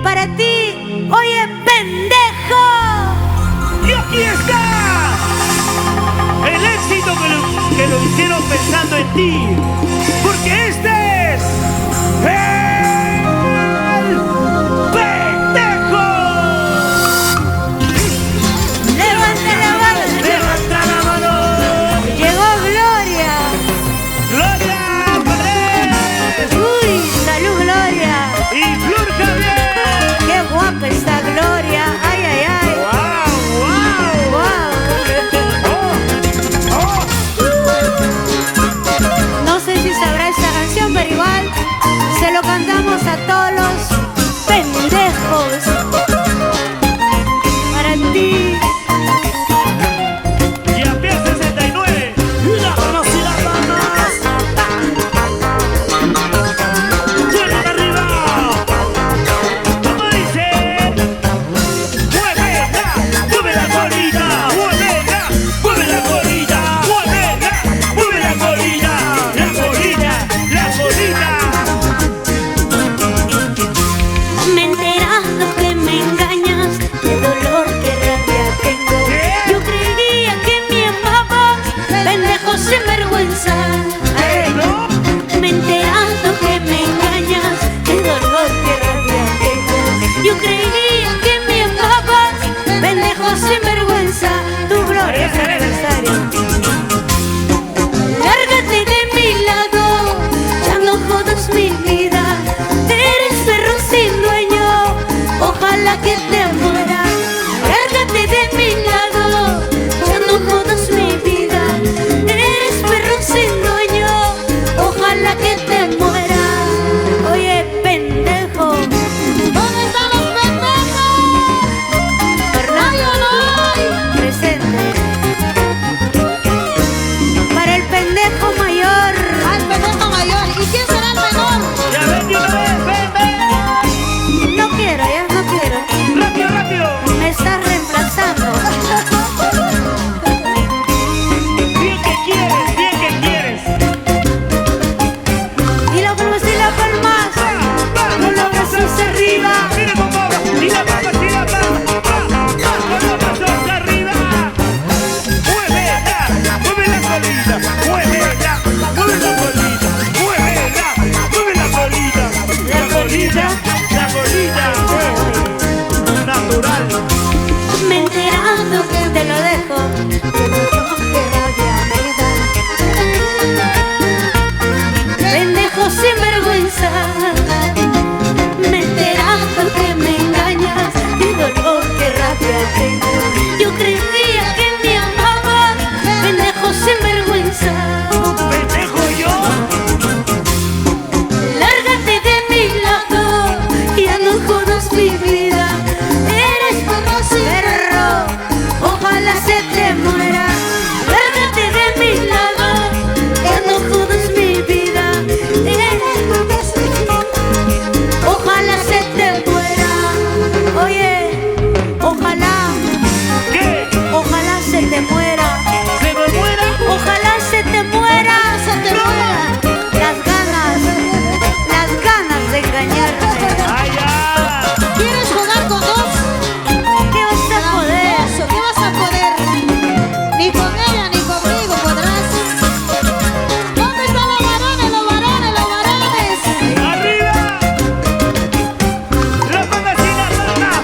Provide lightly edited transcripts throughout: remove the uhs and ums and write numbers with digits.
para ti, oye, pendejo. Y aquí está el éxito que lo hicieron pensando en ti, porque este es el pendejo. Levanta la mano. Levanta la mano. Llegó Gloria. Gloria Padres Uy, salud Gloria. y Flor Javier. Qué guapa está Gloria. Ay, ay, ay. Wow, wow. Wow. No sé si sabrá esta canción, pero igual se lo cantamos a todos los pendejos. Para ti. Y a pie 69. La damas y las damas. ¡Suena de arriba! ¿Cómo dice? ¡Muévela! ¡Mueve la colita! ¡Muévela! ¡Mueve la colita! ¡Muévela! ¡Mueve la colita! ¡La colita! ¡La colita! Me he enterado que me engañas, de dolor, que rabia tengo. Yo creía que me amabas, pendejo sin vergüenza. ¿No? Me he enterado que me engañas, de dolor, que rabia tengo. Yo creía que me amabas, pendejo sin vergüenza. Tu gloria es necesaria. Lárgate de mi lado, ya no jodas mi vida. Eres perro sin dueño, ojalá que te muera. Lárgate de mi lado, ya no jodas mi vida. Eres perro sin dueño, ojalá que te muera. Oye, pendejo, ¿dónde están los pendejos? Fernando, presente. Para el pendejo mayor. Al pendejo mayor. ¿Y quién será el menor? ¡Ya ven de una vez! ¡Ven, ven! No quiero, ya no quiero. ¡Rápido, rápido! Me estás reemplazando. ¡Bien que quieres! ¡Bien que quieres! Y la palmas y la palmas. Con los brazos arriba. ¡Mira cómo va! ¡Y la palma, y la palma! ¡Va! ¡Con los brazos arriba! ¡Muévela! ¡Mueve la colita! ¡Muévela! ¡Mueve la colita! ¡Muévela! ¡Mueve la colita! ¡La colita! ¡La colita! ¡Natural! Me he enterado que te lo dejo. Qué rabia me da. Pendejo sin vergüenza. Me he enterado que me engañas. Qué dolor, qué rabia tengo. Yo creía que me amabas. Pendejo sin vergüenza. ¡Pendejo yo! Lárgate de mi lado, ya no jodas mi vida. Eres perro, ojalá se te muera. Lárgate de mi lado, ya no jodas mi vida. Ojalá se te muera. Oye, ojalá, ¿Qué? ojalá se te muera. ¿Se me muera? Ojalá se te muera. Se te muera. Las ganas de engañarte. ¡Ay, ya! ¿Quieres jugar con dos? ¿Qué vas a poder? Eso, ¿qué vas a poder? Ni con ella ni conmigo podrás. ¿Dónde están los varones, los varones, los varones? ¡Arriba! ¡Las palmas y las palmas!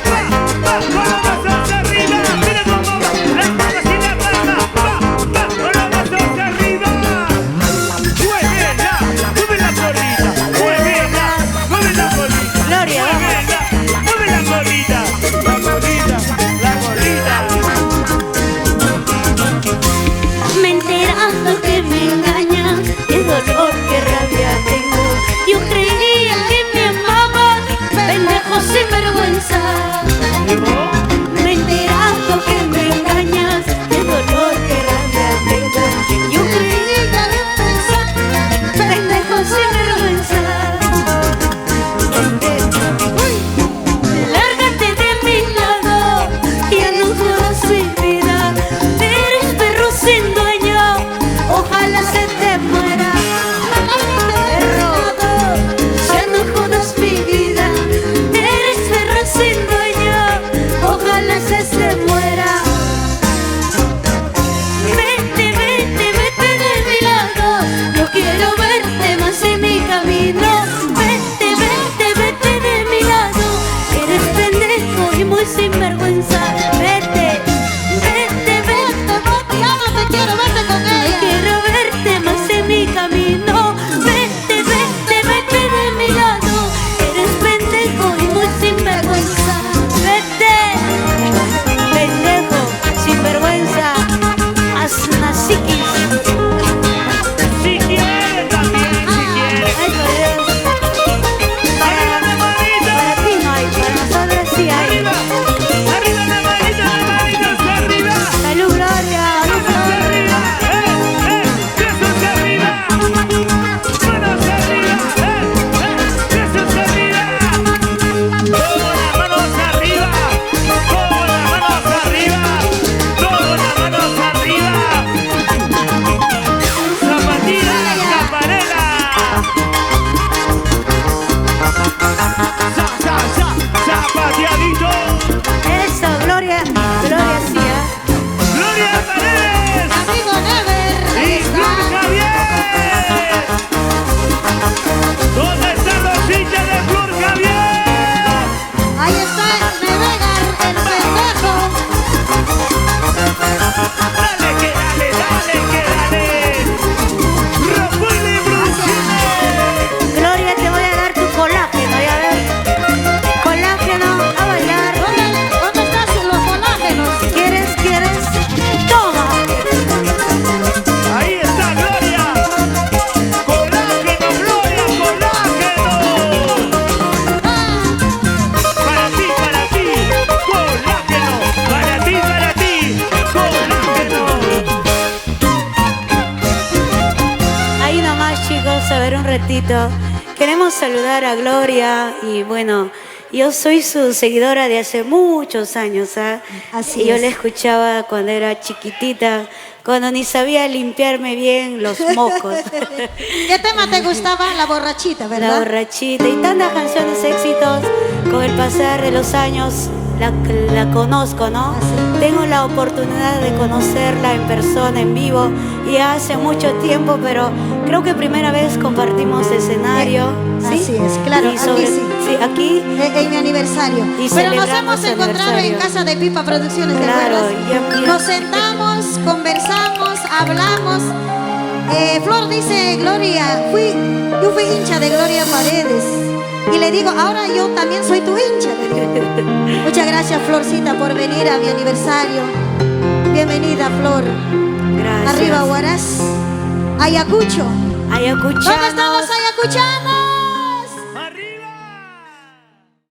¡Va! ¡Va! ¡Con los brazos arriba! ¡Mira cómo va! ¡Las palmas y las palmas! ¡Va! ¡Va! ¡Con los brazos arriba! ¡Muévela! ¡Mueve la colita! ¡Muévela! ¡Mueve la colita! Gloria, ¡Muévela! ¡Mueve la colita! ¡La colita! ¡La colita! Me he enterado que me engañas, qué dolor, qué rabia tengo. Yo creía que me amabas, pendejo sin vergüenza. ¿Llegó? Me he enterado que me engañas, qué dolor, qué rabia tengo. Yo creía que me amabas, pendejo sin vergüenza. Lárgate de mi ratito. Queremos saludar a Gloria y bueno, yo soy su seguidora de hace muchos años, ¿ah? Así y yo es. la escuchaba cuando era chiquitita, cuando ni sabía limpiarme bien los mocos. ¿Qué tema te gustaba? La borrachita, La ¿verdad? borrachita y tantas canciones éxitos. Con el pasar de los años la conozco, ¿no? Así. Tengo la oportunidad de conocerla en persona, en vivo, y hace mucho tiempo, pero creo que primera vez compartimos escenario. ¿sí? Así es, claro, Y aquí sí. Sí, aquí. En mi aniversario. Y Pero nos celebramos hemos encontrado en aniversario. casa de Pipa Producciones, ¿te Claro, acuerdas? ya- Nos sentamos, conversamos, hablamos. Flor dice, Gloria, yo fui hincha de Gloria Paredes. Y le digo, ahora yo también soy tu hincha. Muchas gracias, Florcita, por venir a mi aniversario. Bienvenida, Flor. Gracias. Arriba, Huaraz. Ayacucho. Ayacuchanos. ¿Dónde están los ayacuchanos?